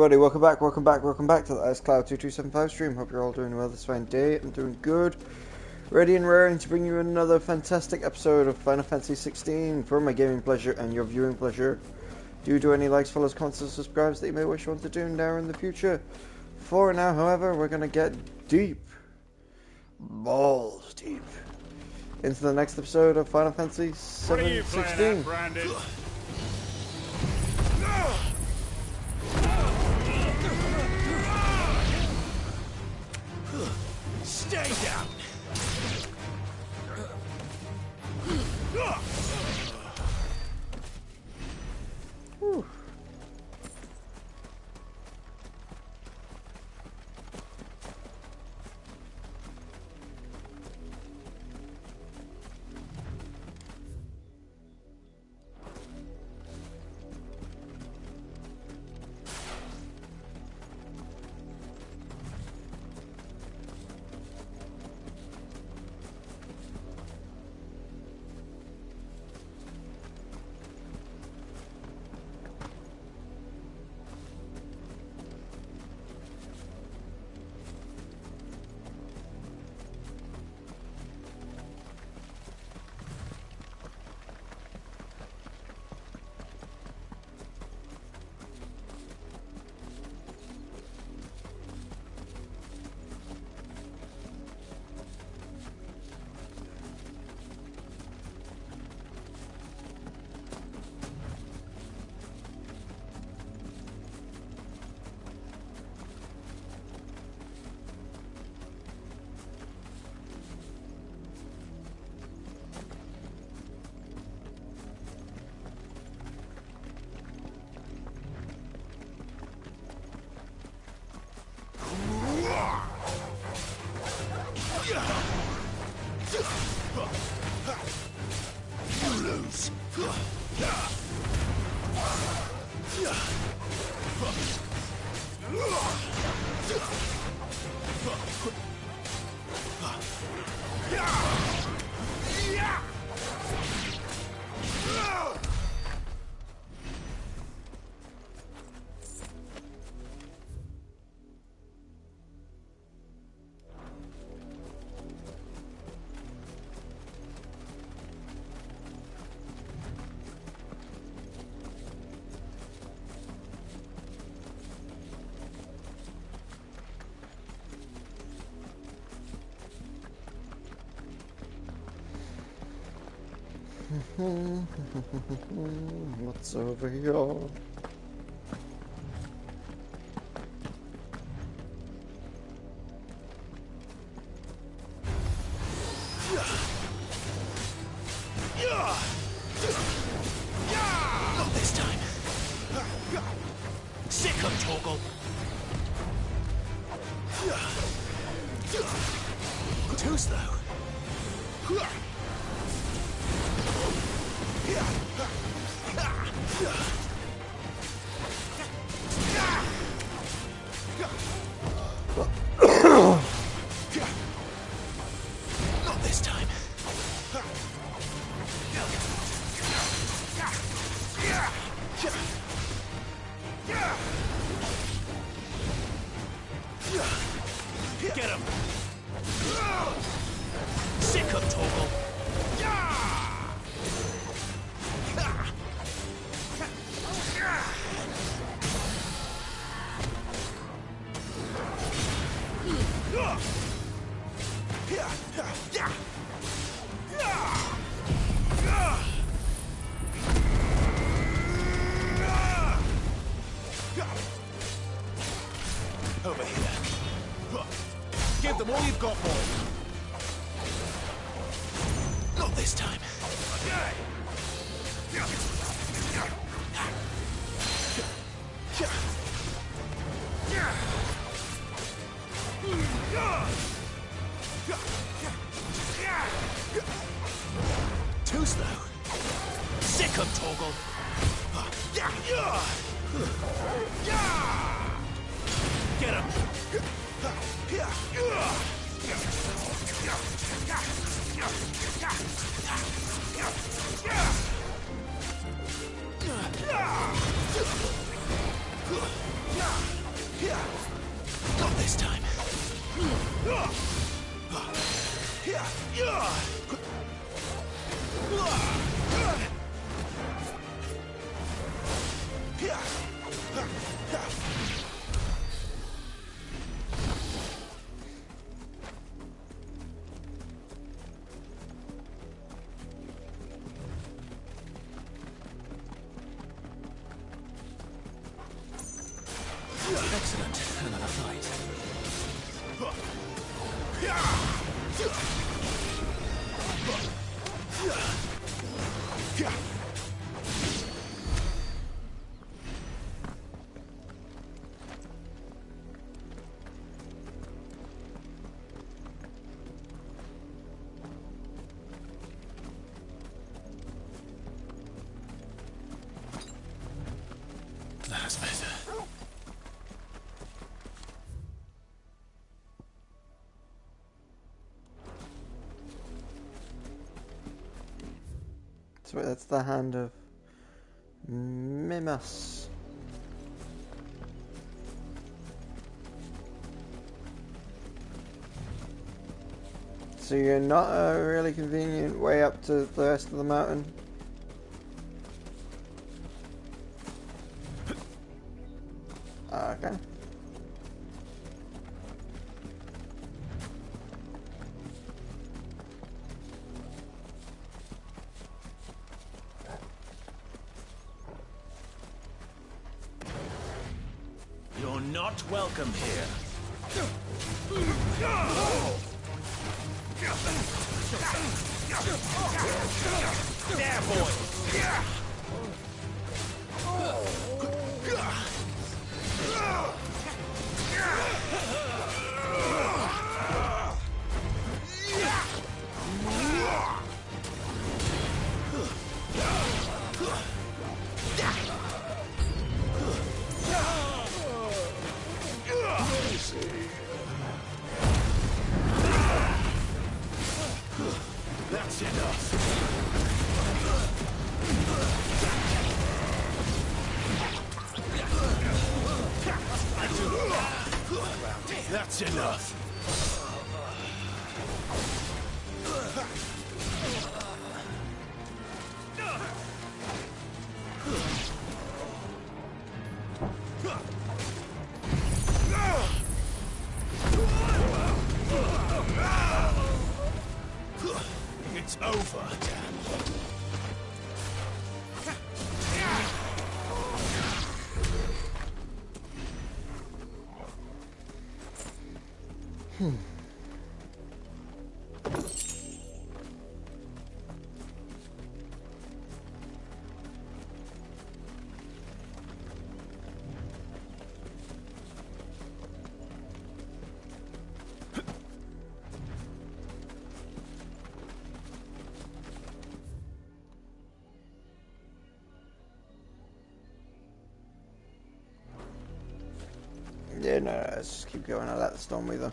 everybody, welcome back to the IceCloud2275 stream. Hope you're all doing well this fine day. I'm doing good. Ready and raring to bring you another fantastic episode of Final Fantasy XVI for my gaming pleasure and your viewing pleasure. Do any likes, follows, comments, and subscribes that you may wish you want to do now in the future. For now, however, we're going to get deep, balls deep, into the next episode of Final Fantasy XVI. Stay down. Whew. What's over here? Not this time. Sick of Toggle. Too slow. Not this time. Get him. Sick of Toggle. Over here. Give them all you've got, boy. Not this time. Too slow. Sick of Toggle. Get him. Not this time. Excellent. Another fight. That's better. So that's the hand of Mimas. So you're not a really convenient way up to the rest of the mountain? Okay. You're not welcome here. There, boy. That's enough. That's enough. It's over. Yeah, no, let's just keep going. I'll let the storm weather.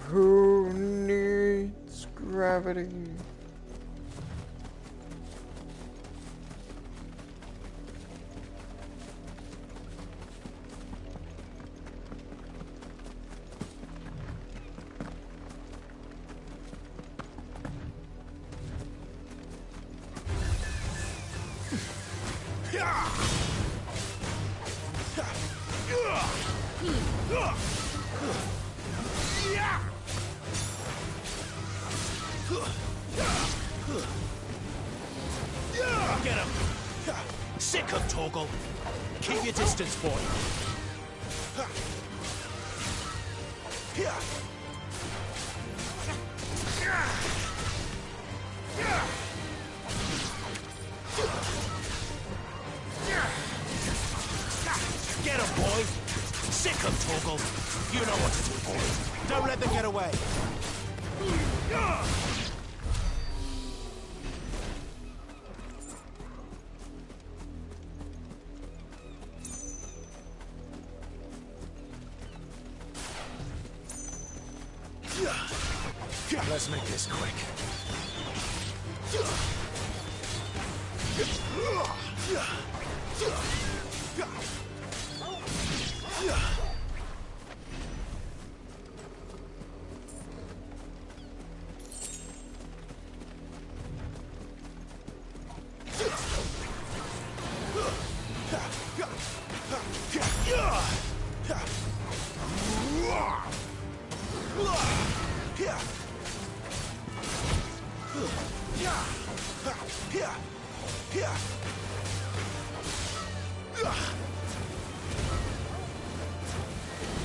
Who needs gravity? Get him! Sick of Torgal! Keep your distance, boy! Get him, boy! Sick of Torgal! You know what to do, boy! Don't let them get away! Let's make this quick.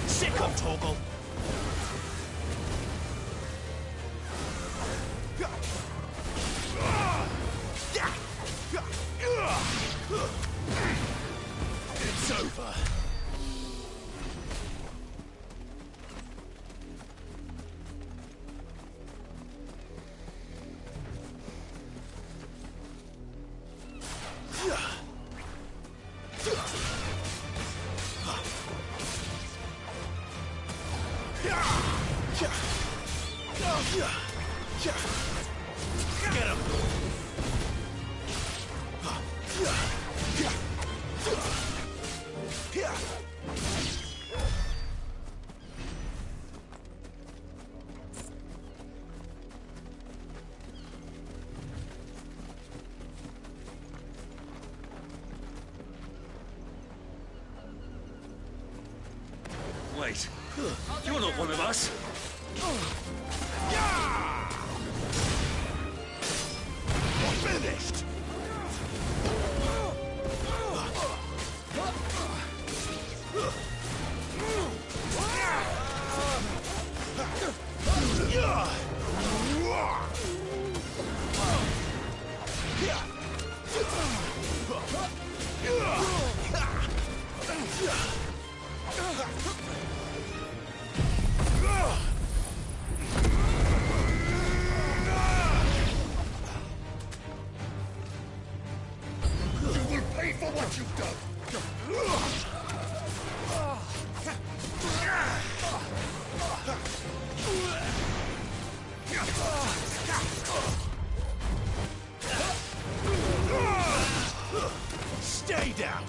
Sick him, Toggle. It's over. Get him! Wait, you're not one of us. Finished! What you've done! Stay down!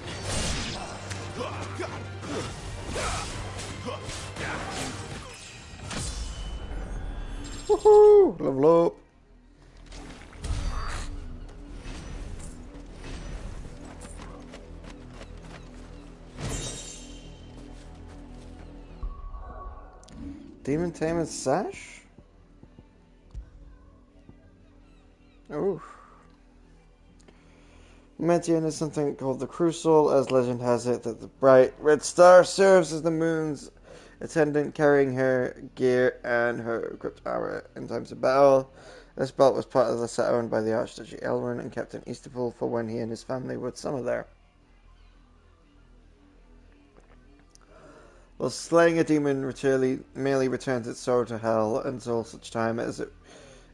Woohoo! Level up! Demon Tamer Sash? Oh. Metian is something called the Crucible, as legend has it that the bright red star serves as the moon's attendant, carrying her gear and her equipped armor in times of battle. This belt was part of the set owned by the Archduchy Elwyn and kept in Easterpool for when he and his family would summer there. While slaying a demon merely returns its soul to hell until such time as it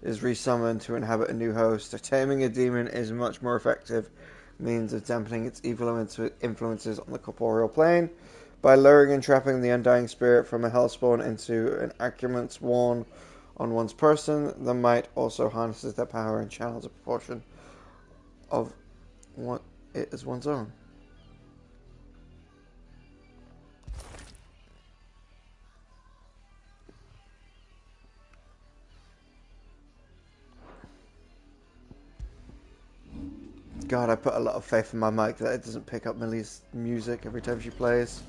is resummoned to inhabit a new host. Taming a demon is a much more effective means of dampening its evil influences on the corporeal plane. By luring and trapping the undying spirit from a hellspawn into an accoutrements worn on one's person, the might also harnesses their power and channels a proportion of what it is one's own. God, I put a lot of faith in my mic that it doesn't pick up Millie's music every time she plays.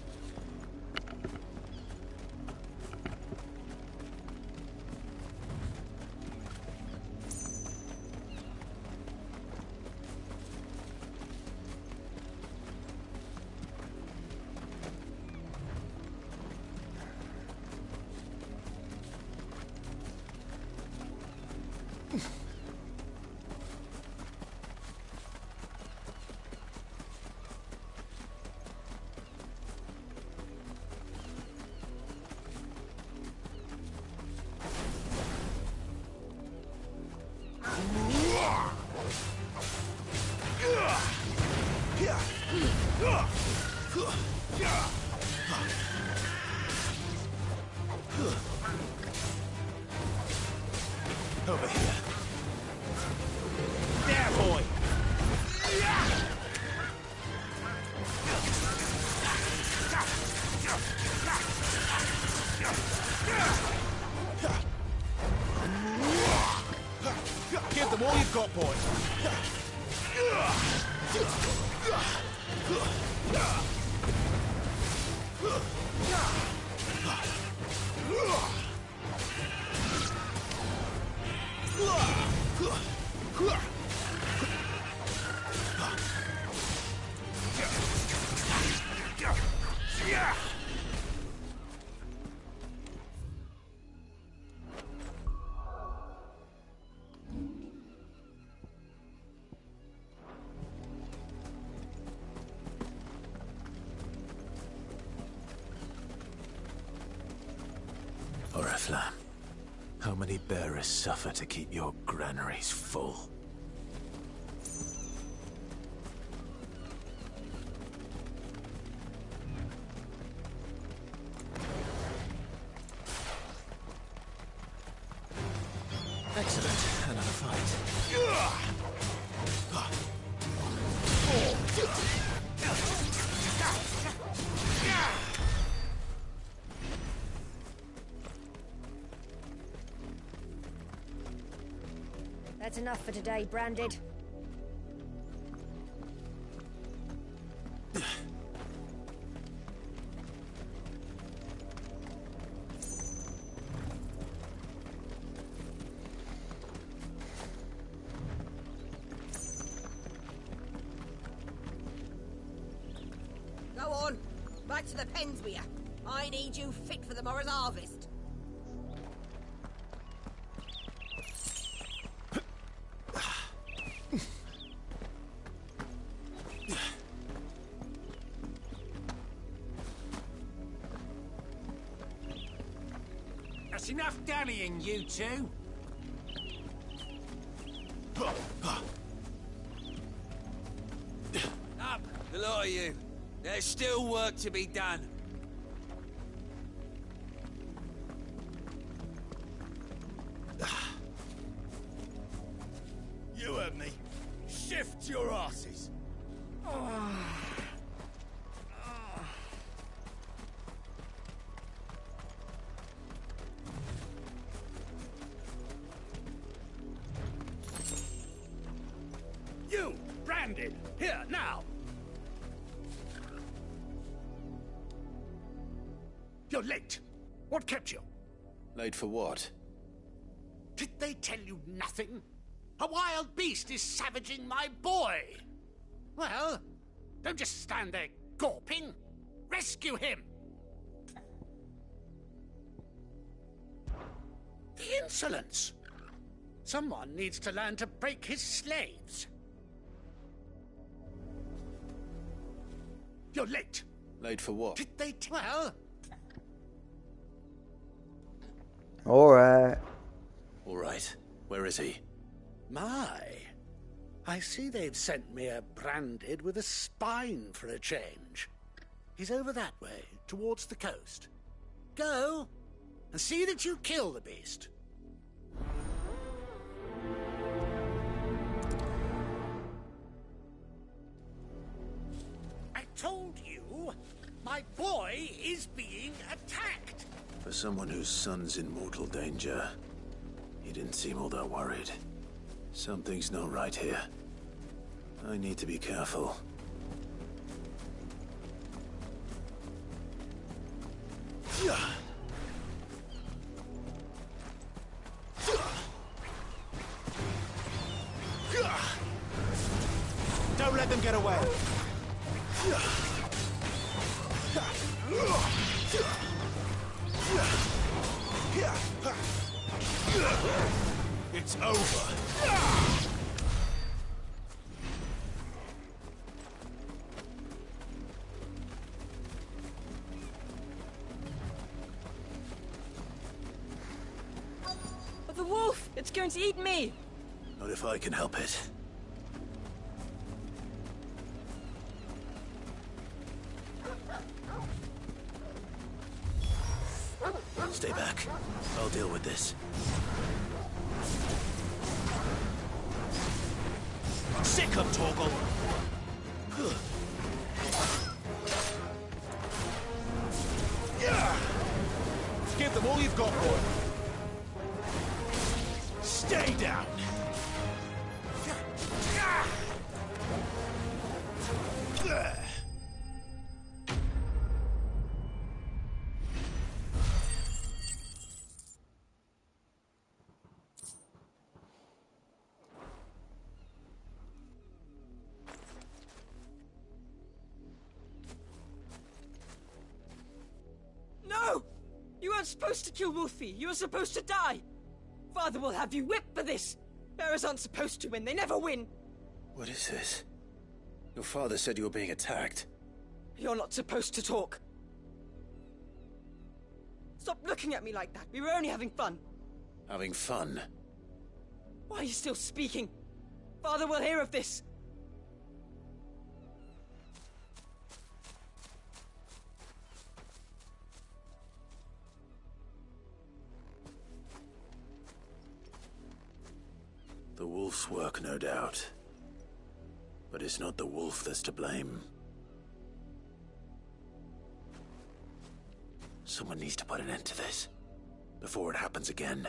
Over here. There, boy! Give them all you've got, boy. Oriflamme, how many bearers suffer to keep your granaries full? Excellent. Another fight. That's enough for today, Branded. Go on, back to the pens with you. I need you fit for the morrow's harvest. That's enough dallying, you two. Up, the lot of you. There's still work to be done. You heard me. Shift your asses. You, Branded, here, now. You're late. What kept you? Late for what? Did they tell you nothing? A wild beast is savaging my boy. Well, don't just stand there gawping. Rescue him. The insolence. Someone needs to learn to break his slaves. You're late. Late for what? Did they well? Alright. All right. Where is he? My, I see they've sent me a Branded with a spine for a change. He's over that way, towards the coast. Go, and see that you kill the beast. I told you, my boy is being attacked. For someone whose son's in mortal danger, he didn't seem all that worried. Something's not right here. I need to be careful. Don't let them get away. It's over. The wolf! It's going to eat me! Not if I can help it. Stay back. I'll deal with this. Welcome, Torgal. Give them all you've got, boy. Stay down. No! You weren't supposed to kill Wolfie. You were supposed to die. Father will have you whipped for this. Bearers aren't supposed to win. They never win. What is this? Your father said you were being attacked. You're not supposed to talk. Stop looking at me like that. We were only having fun. Having fun? Why are you still speaking? Father will hear of this. The wolf's work, no doubt. But it's not the wolf that's to blame. Someone needs to put an end to this, before it happens again.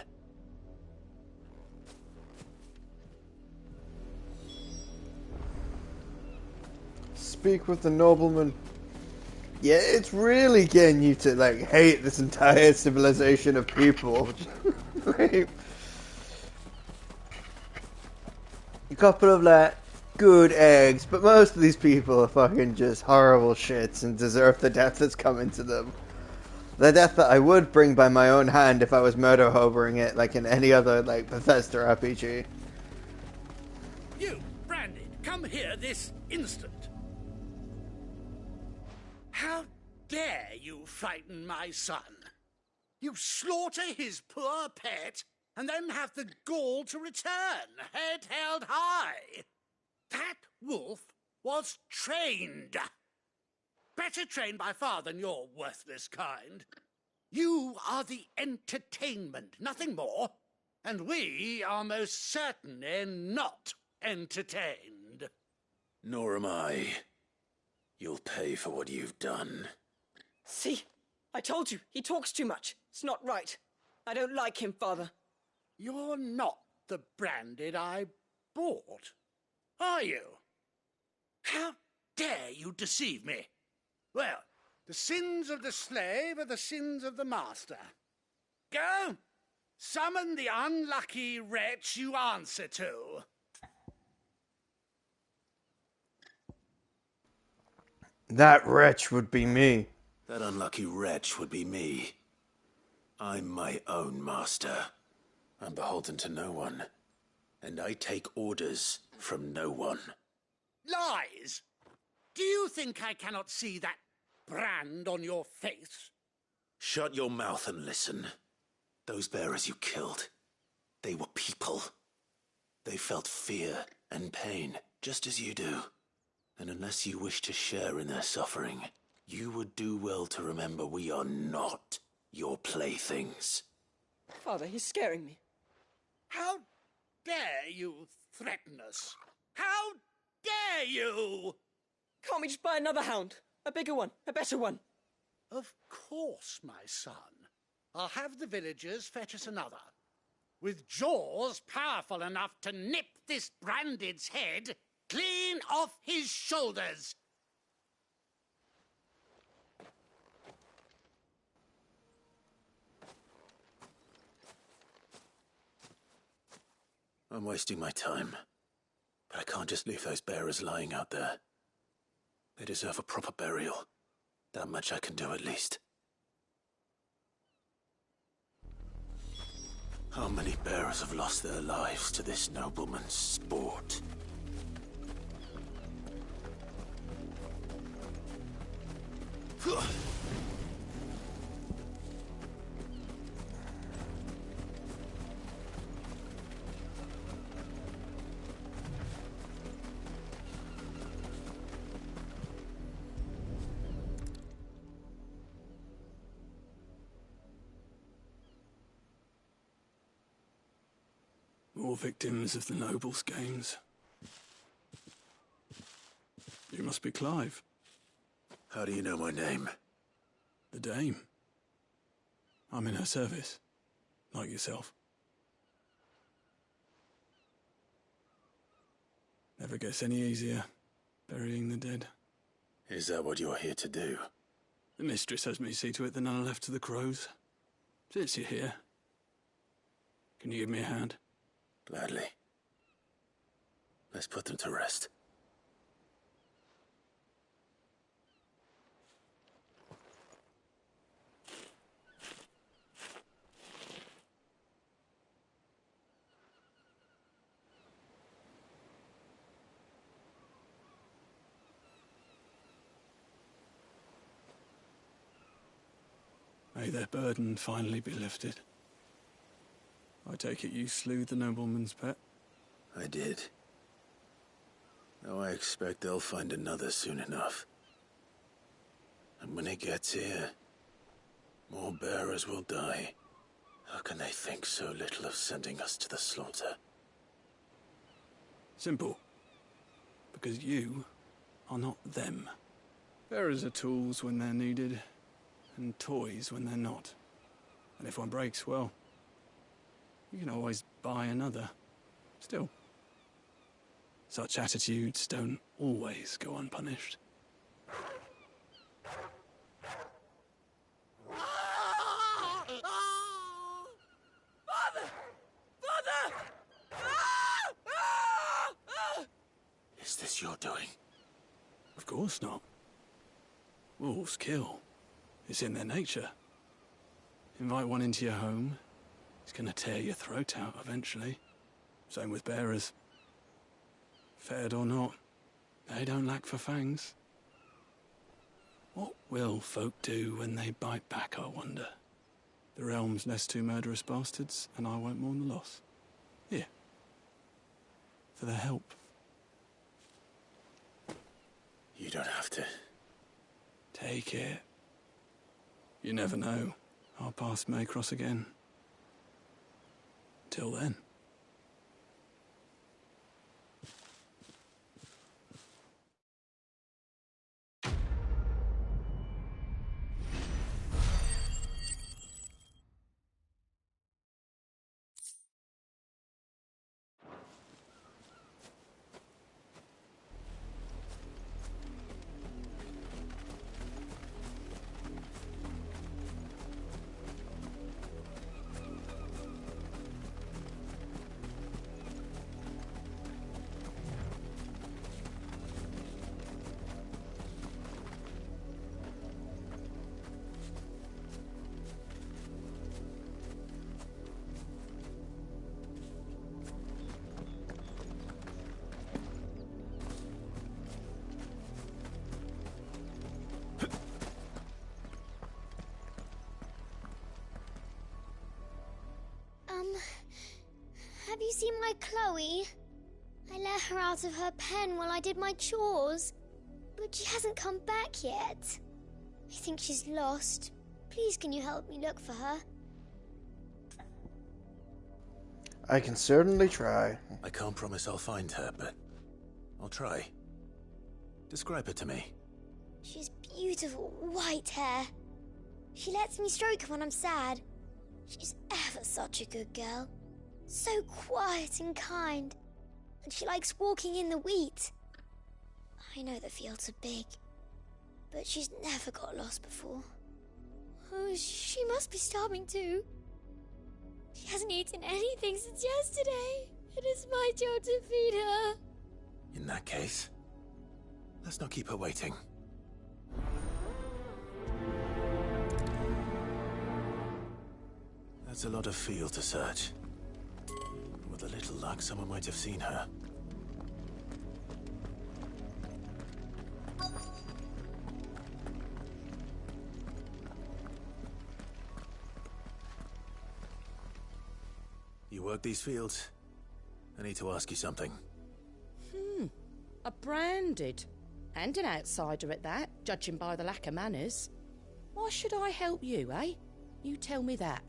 Speak with the nobleman. Yeah, it's really getting you to, like, hate this entire civilization of people. Like, a couple of, like, good eggs, but most of these people are fucking just horrible shits and deserve the death that's coming to them. The death that I would bring by my own hand if I was murder hovering it, like in any other, like, Bethesda RPG. You, Branded, come here this instant. How dare you frighten my son? You slaughter his poor pet, and then have the gall to return, head held high. That wolf was trained. Better trained by far than your worthless kind. You are the entertainment, nothing more. And we are most certainly not entertained. Nor am I. You'll pay for what you've done. See? I told you. He talks too much. It's not right. I don't like him, Father. You're not the Branded I bought, are you? How dare you deceive me? Well, the sins of the slave are the sins of the master. Go, summon the unlucky wretch you answer to. That wretch would be me. That unlucky wretch would be me. I'm my own master. I'm beholden to no one. And I take orders from no one. Lies! Do you think I cannot see that brand on your face? Shut your mouth and listen. Those bearers you killed, they were people. They felt fear and pain, just as you do. And unless you wish to share in their suffering, you would do well to remember we are not your playthings. Father, he's scaring me. How dare you threaten us? How dare you? Can't we just buy another hound? A bigger one, a better one. Of course, my son. I'll have the villagers fetch us another. With jaws powerful enough to nip this Branded's head clean off his shoulders. I'm wasting my time. But I can't just leave those bearers lying out there. They deserve a proper burial. That much I can do at least. How many bearers have lost their lives to this nobleman's sport? More victims of the nobles' games. You must be Clive. How do you know my name? The Dame. I'm in her service, like yourself. Never gets any easier, burying the dead. Is that what you're here to do? The mistress has me see to it that none are left to the crows. Since you're here, can you give me a hand? Gladly. Let's put them to rest. May their burden finally be lifted. I take it you slew the nobleman's pet? I did. Now I expect they'll find another soon enough. And when it gets here, more bearers will die. How can they think so little of sending us to the slaughter? Simple. Because you are not them. Bearers are tools when they're needed, and toys when they're not. And if one breaks, well, you can always buy another. Still, such attitudes don't always go unpunished. Father! Father! Is this your doing? Of course not. Wolves kill. It's in their nature. Invite one into your home, he's gonna tear your throat out eventually. Same with bearers. Fed or not, they don't lack for fangs. What will folk do when they bite back, I wonder? The realm's less two murderous bastards, and I won't mourn the loss. Here. For their help. You don't have to. Take it. You never know. Our paths may cross again. Till then. Have you seen my Chloe? I let her out of her pen while I did my chores, but she hasn't come back yet. I think she's lost. Please, can you help me look for her? I can certainly try. I can't promise I'll find her, but I'll try. Describe her to me. She's beautiful white hair. She lets me stroke her when I'm sad. She's ever such a good girl. So quiet and kind. And she likes walking in the wheat. I know the fields are big, but she's never got lost before. Oh, she must be starving too. She hasn't eaten anything since yesterday. It is my job to feed her. In that case, let's not keep her waiting. That's a lot of field to search. With a little luck, someone might have seen her. You work these fields? I need to ask you something. A branded. And an outsider at that, judging by the lack of manners. Why should I help you, eh? You tell me that.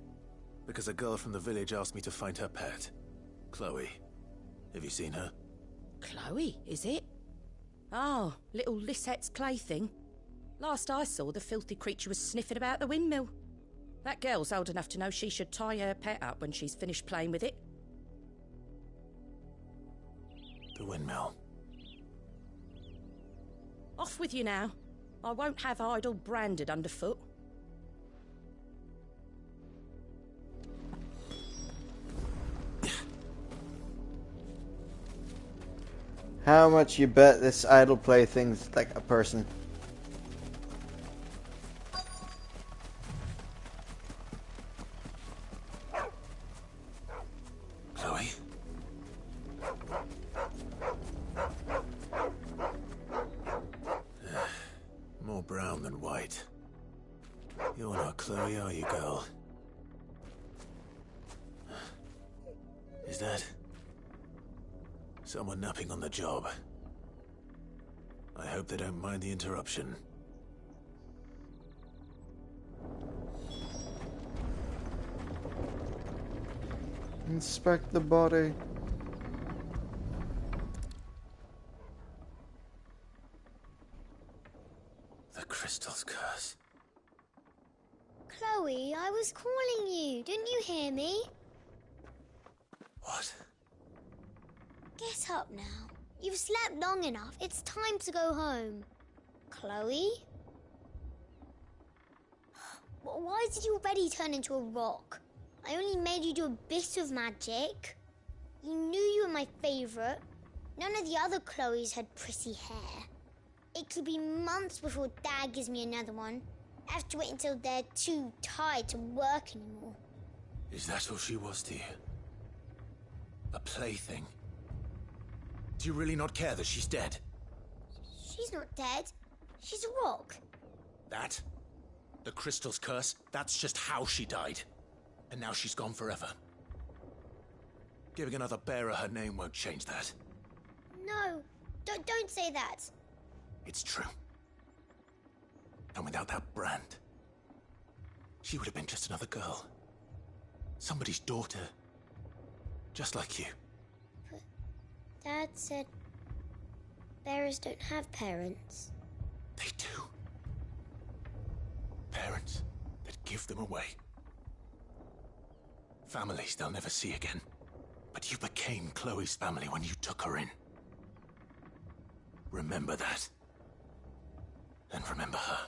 Because a girl from the village asked me to find her pet. Chloe. Have you seen her? Chloe, is it? Oh, little Lissette's plaything. Last I saw, the filthy creature was sniffing about the windmill. That girl's old enough to know she should tie her pet up when she's finished playing with it. The windmill. Off with you now. I won't have idle branded underfoot. How much you bet this idle plaything's like a person? Chloe? More brown than white. You're not Chloe, are you, girl? Is that someone napping on the job? I hope they don't mind the interruption. Inspect the body. The crystal's curse. Chloe, I was calling you. Didn't you hear me? What? Get up now. You've slept long enough. It's time to go home. Chloe? Why did you already turn into a rock? I only made you do a bit of magic. You knew you were my favourite. None of the other Chloes had pretty hair. It could be months before Dad gives me another one. I have to wait until they're too tired to work anymore. Is that all she was to you? A plaything? Do you really not care that she's dead? She's not dead. She's a rock. That? The crystal's curse? That's just how she died. And now she's gone forever. Giving another bearer her name won't change that. No, don't say that. It's true. And without that brand, she would have been just another girl. Somebody's daughter. Just like you. But Dad said bearers don't have parents. They do. Parents that give them away. Families they'll never see again. But you became Chloe's family when you took her in. Remember that. And remember her.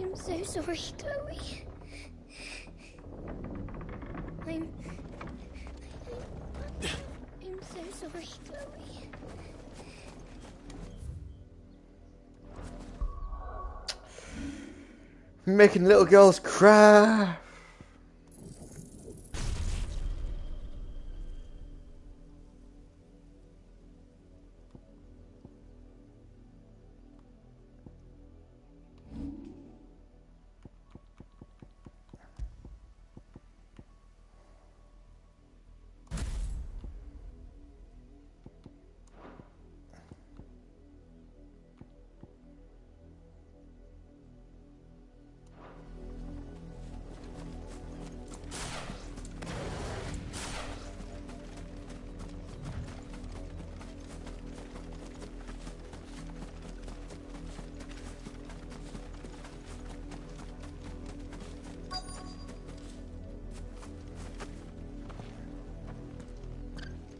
I'm so sorry, Chloe. I'm so sorry, Chloe. Making little girls cry.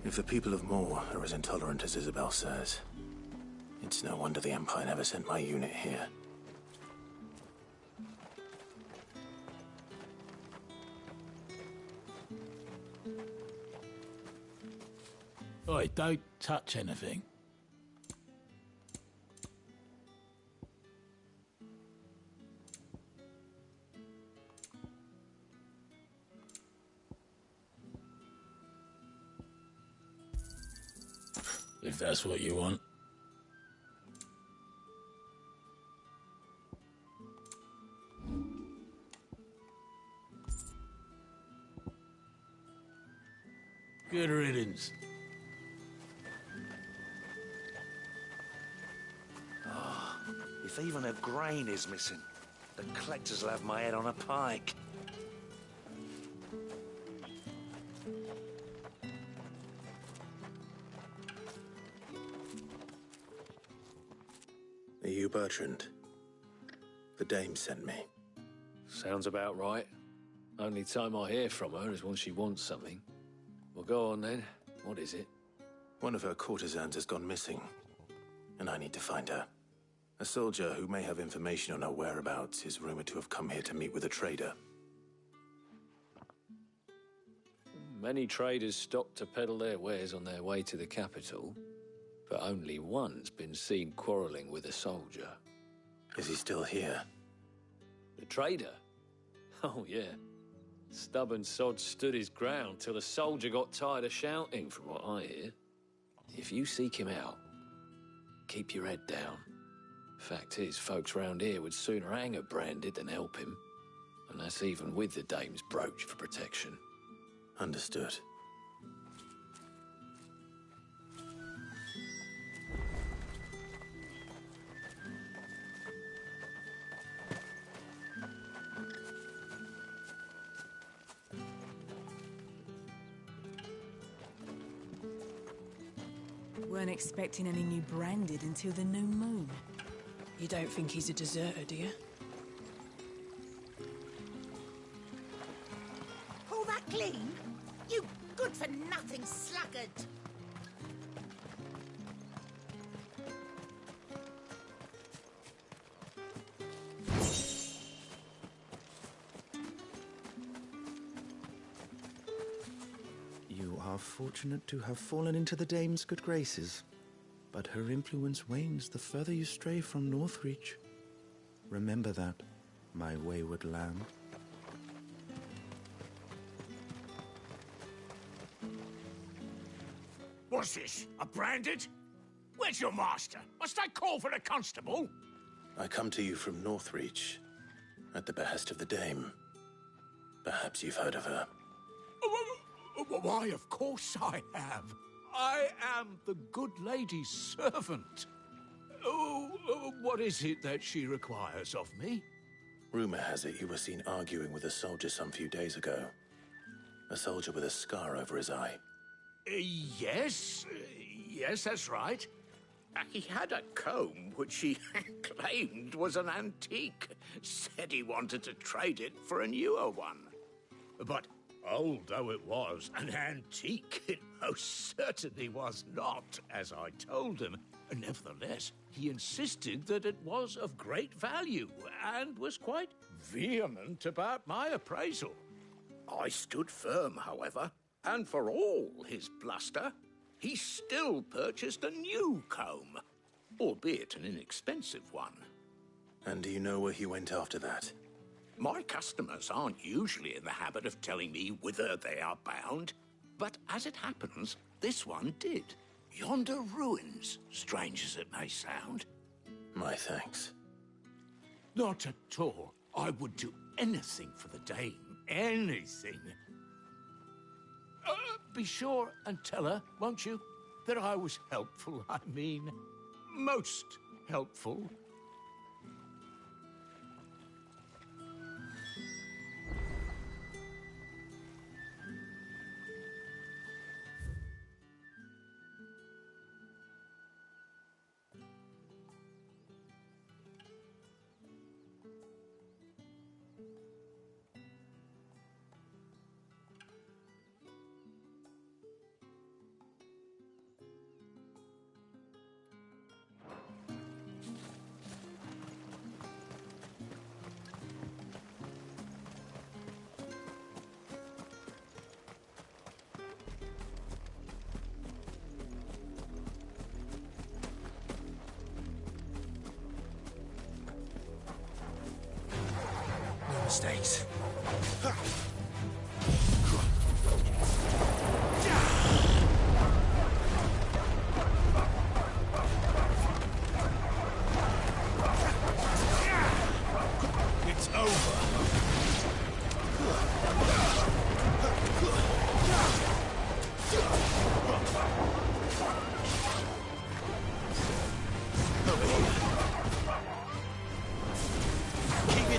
If the people of Moor are as intolerant as Isabel says, it's no wonder the Empire never sent my unit here. Oi, don't touch anything. If that's what you want. Good riddance. If even a grain is missing, the collectors will have my head on a pike. Are you Bertrand? The dame sent me. Sounds about right. Only time I hear from her is when she wants something. Well, go on then. What is it? One of her courtesans has gone missing, and I need to find her. A soldier who may have information on her whereabouts is rumored to have come here to meet with a trader. Many traders stop to peddle their wares on their way to the capital, but only one's been seen quarrelling with a soldier. Is he still here? The trader? Oh, yeah. Stubborn sod stood his ground till the soldier got tired of shouting, from what I hear. If you seek him out, keep your head down. Fact is, folks round here would sooner hang a branded than help him. And that's even with the dame's brooch for protection. Understood. Weren't expecting any new branded until the new moon. You don't think he's a deserter, do you? Pull that clean? You good-for-nothing sluggard! You are fortunate to have fallen into the dame's good graces, but her influence wanes the further you stray from Northreach. Remember that, my wayward lamb. What's this? A branded? Where's your master? Must I call for a constable? I come to you from Northreach, at the behest of the dame. Perhaps you've heard of her. Why, of course I have. I am the good lady's servant. What is it that she requires of me? Rumor has it you were seen arguing with a soldier some few days ago. A soldier with a scar over his eye. Yes, that's right. He had a comb which he claimed was an antique. Said he wanted to trade it for a newer one. But old though it was, an antique it most certainly was not, as I told him. Nevertheless, he insisted that it was of great value and was quite vehement about my appraisal. I stood firm, however, and for all his bluster, he still purchased a new comb, albeit an inexpensive one. And do you know where he went after that? My customers aren't usually in the habit of telling me whither they are bound, but as it happens, this one did. Yonder ruins, strange as it may sound. My thanks. Not at all. I would do anything for the dame. Anything. Be sure and tell her, won't you, that I was helpful, I mean, most helpful. Mistakes. It's over.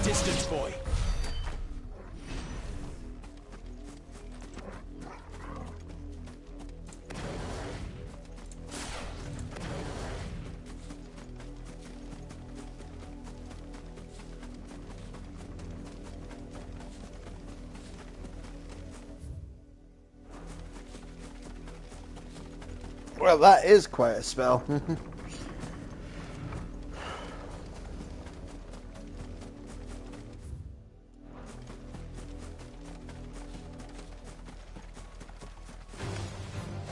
your distance, boy. Well, that is quite a spell.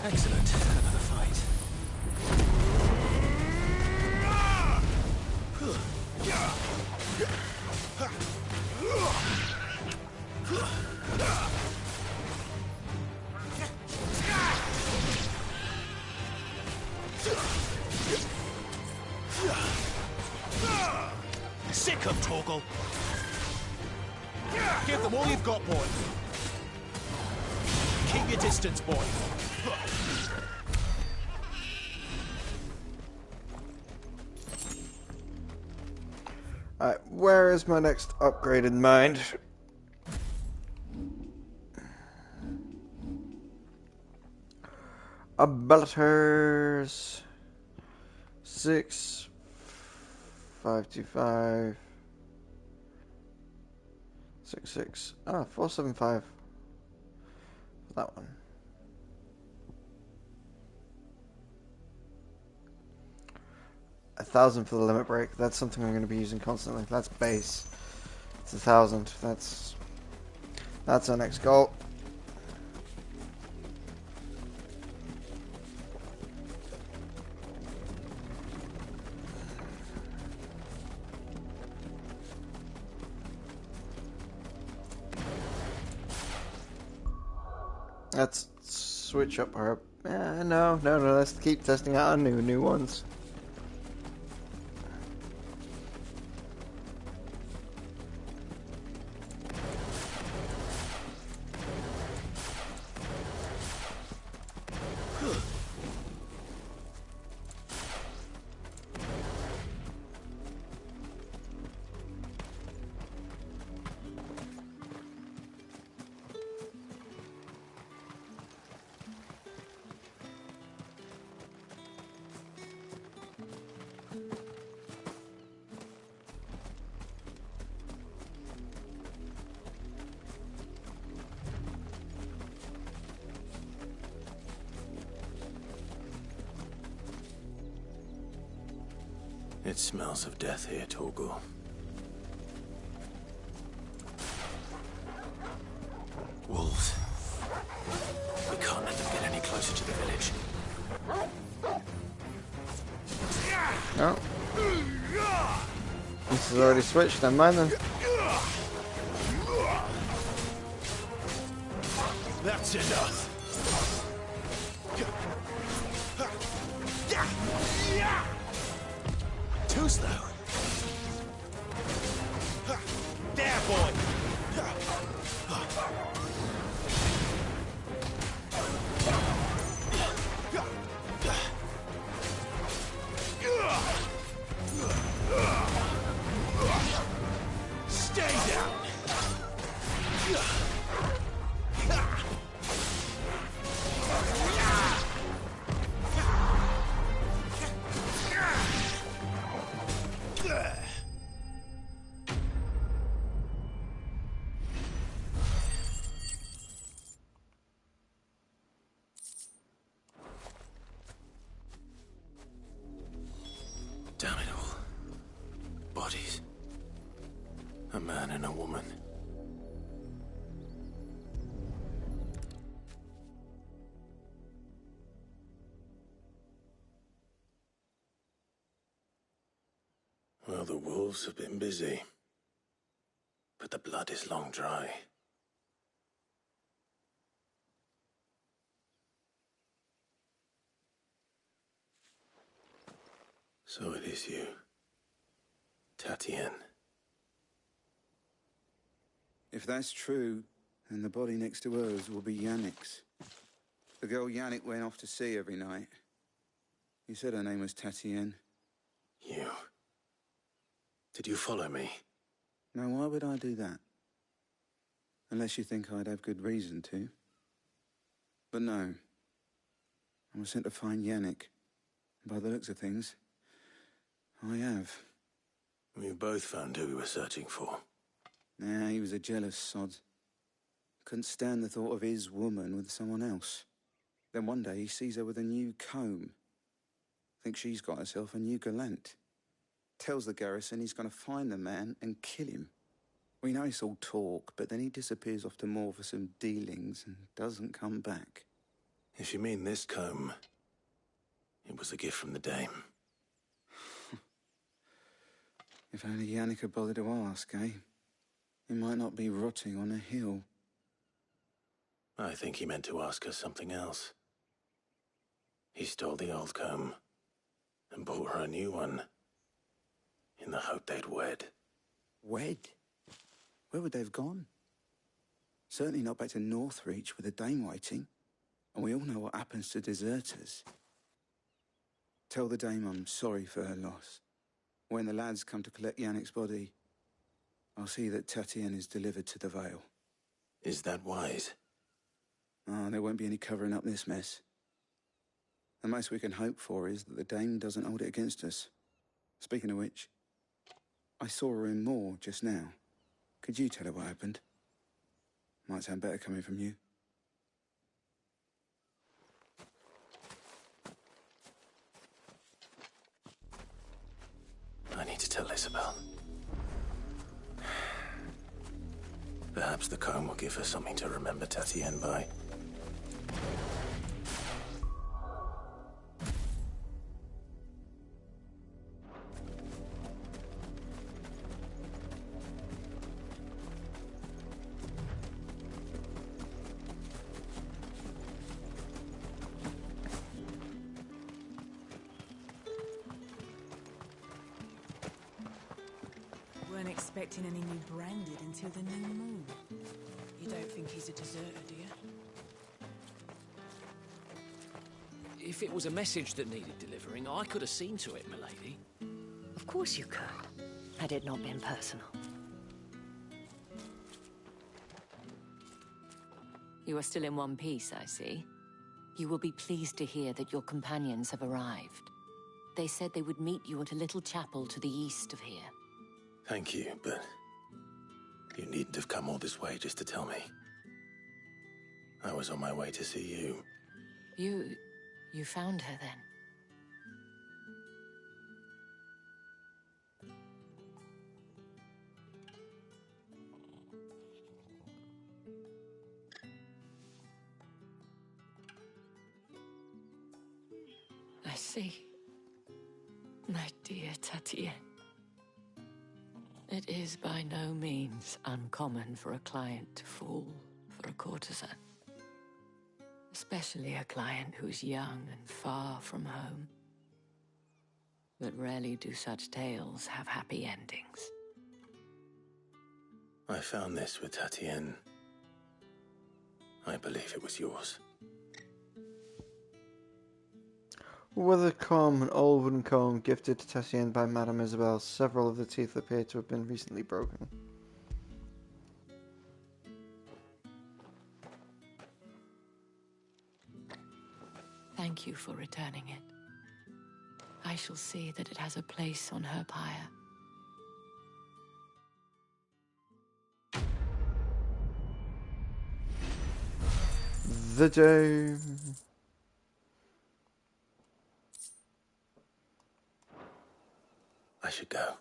Excellent. Another fight. Sick of Torgal. Give them all you've got, boy. Keep your distance, boy. Alright, where is my next upgrade in mind? Abilities 6 525 66 475 for that one. A 1,000 for the limit break. That's something I'm going to be using constantly. That's base. It's 1,000. That's our next goal. Let's switch up our... no. Let's keep testing out our new ones. It smells of death here, Torgal. Wolves. We can't let them get any closer to the village. No. This has already switched, never mind then. That's enough. Too slow. There, boy. Stay down. Damn it all. Bodies. A man and a woman. Well, the wolves have been busy. But the blood is long dry. So it is you, Tatienne. If that's true, then the body next to hers will be Yannick's. The girl Yannick went off to see every night. He said her name was Tatienne. You. Did you follow me? Now, why would I do that? Unless you think I'd have good reason to. But no. I was sent to find Yannick. By the looks of things, I have. We both found who we were searching for. Nah, he was a jealous sod. Couldn't stand the thought of his woman with someone else. Then one day he sees her with a new comb. Thinks she's got herself a new gallant. Tells the garrison he's going to find the man and kill him. We know it's all talk, but then he disappears off to Moor for some dealings and doesn't come back. If you mean this comb, it was a gift from the dame. If only Yannick had bothered to ask, eh? He might not be rotting on a hill. I think he meant to ask her something else. He stole the old comb and bought her a new one in the hope they'd wed. Wed? Where would they have gone? Certainly not back to Northreach with a dame waiting. And we all know what happens to deserters. Tell the dame I'm sorry for her loss. When the lads come to collect Yannick's body, I'll see that Tatienne is delivered to the Vale. Is that wise? Ah, there won't be any covering up this mess. The most we can hope for is that the dame doesn't hold it against us. Speaking of which, I saw her in Moor just now. Could you tell her what happened? Might sound better coming from you. I need to tell Isabel. Perhaps the comb will give her something to remember Tatienne by. Weren't expecting any new branded until the new moon. You don't think he's a deserter, do you? If it was a message that needed delivering, I could have seen to it, milady. Of course you could, had it not been personal. You are still in one piece, I see. You will be pleased to hear that your companions have arrived. They said they would meet you at a little chapel to the east of here. Thank you, but you needn't have come all this way just to tell me. I was on my way to see you. You found her then? I see. My dear Tatienne. It is by no means uncommon for a client to fall for a courtesan. Especially a client who's young and far from home. But rarely do such tales have happy endings. I found this with Tatienne. I believe it was yours. With a comb, an old wooden comb gifted to Tatienne by Madame Isabel, several of the teeth appear to have been recently broken. Thank you for returning it. I shall see that it has a place on her pyre. The Dame. I should go.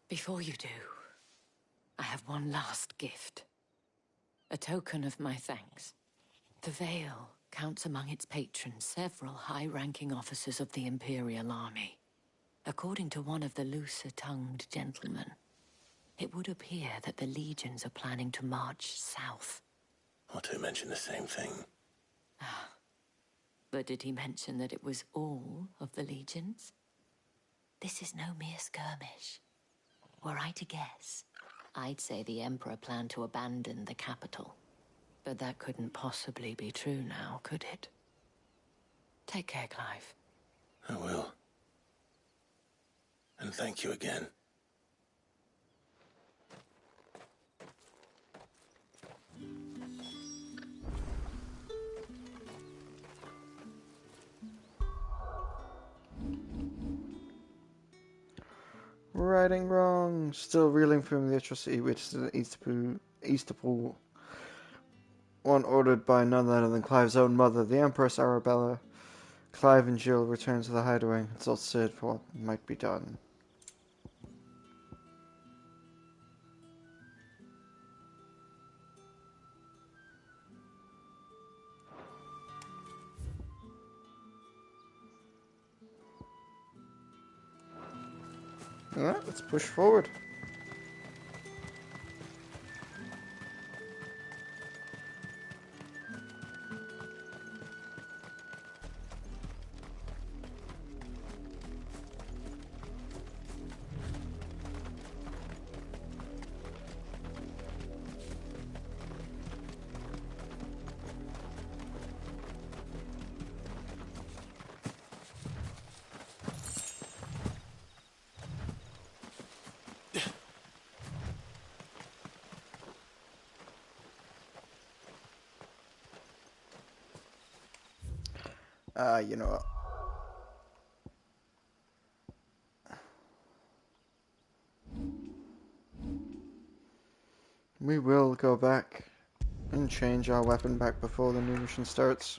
Before you do, I have one last gift. A token of my thanks. The Vale counts among its patrons several high-ranking officers of the Imperial Army. According to one of the looser-tongued gentlemen, it would appear that the legions are planning to march south. Otto mentioned the same thing. But did he mention that it was all of the legions? This is no mere skirmish. Were I to guess, I'd say the Emperor planned to abandon the capital. But that couldn't possibly be true now, could it? Take care, Clive. I will. And thank you again. Righting wrong. Still reeling from the atrocity which the Easterpool, one ordered by none other than Clive's own mother, the Empress Arabella. Clive and Jill return to the hideaway and consult Sid for what might be done. Alright, let's push forward. You know what? We will go back and change our weapon back before the new mission starts.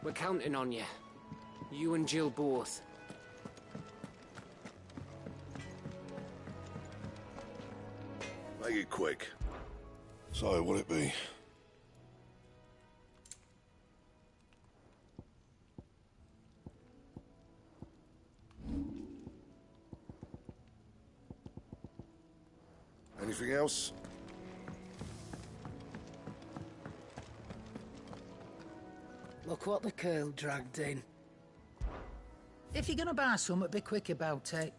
We're counting on you. You and Jill both. Make it quick. So, what'll it be? Anything else? Look what the curl dragged in. If you're gonna buy something, be quick about it.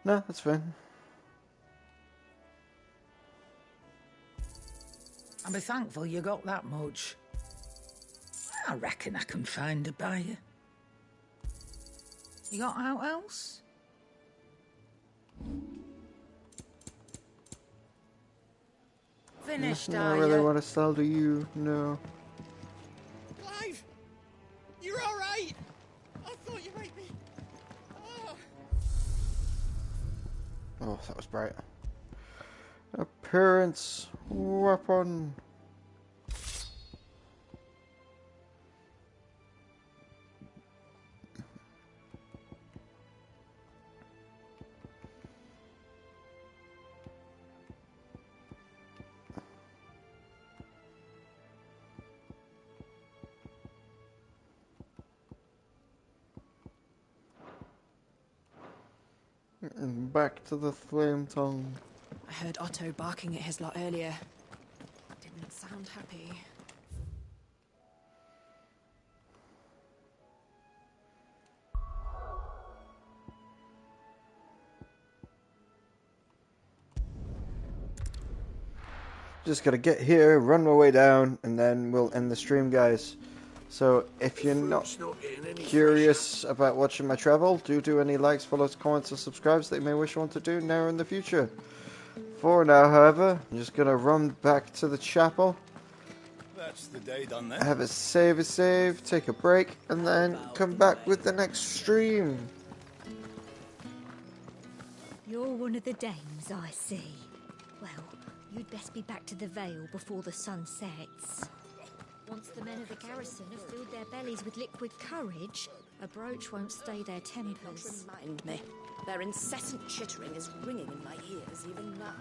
No, that's fine. And be thankful you got that much. I reckon I can find a buyer. You got out else? Finished, I are really you? want to sell to you. No. Clive! You're alright! I thought you might be... Oh. Oh, that was bright. Appearance. Weapon. And back to the flame tongue. I heard Otto barking at his lot earlier. Didn't sound happy. Just gotta get here, run my way down, and then we'll end the stream, guys. So, if you're not curious about watching my travel, do any likes, follows, comments, or subscribes that you may wish or want to do now or in the future. For now, however, I'm just gonna run back to the chapel That's the day done then. have a save, take a break, and then come back with the next stream. You're one of the dames, I see. Well, you'd best be back to the Vale before the sun sets. Once the men of the garrison have filled their bellies with liquid courage, a brooch won't stay their tempers. Remind me. Their incessant chittering is ringing in my ears even now.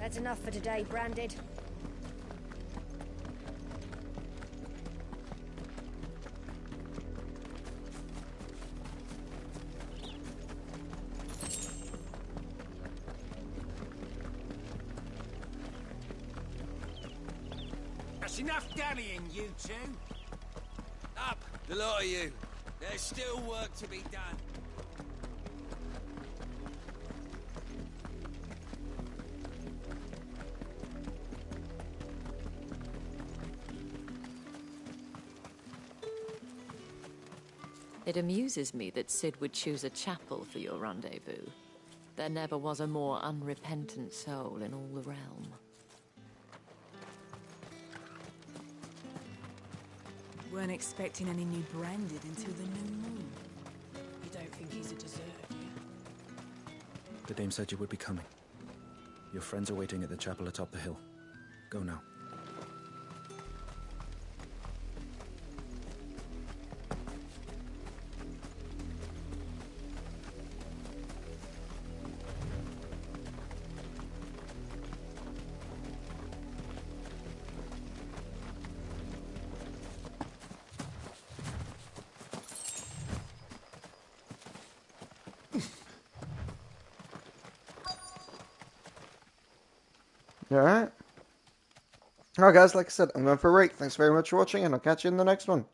That's enough for today, Branded. That's enough dallying, you two. Up, the lot of you. There's still work to be done. It amuses me that Cid would choose a chapel for your rendezvous. There never was a more unrepentant soul in all the realm. Weren't expecting any new Branded until the new moon. You don't think he's a deserter, do you? The dame said you would be coming. Your friends are waiting at the chapel atop the hill. Go now. Alright. Alright guys, like I said, I'm going for a break. Thanks very much for watching, and I'll catch you in the next one.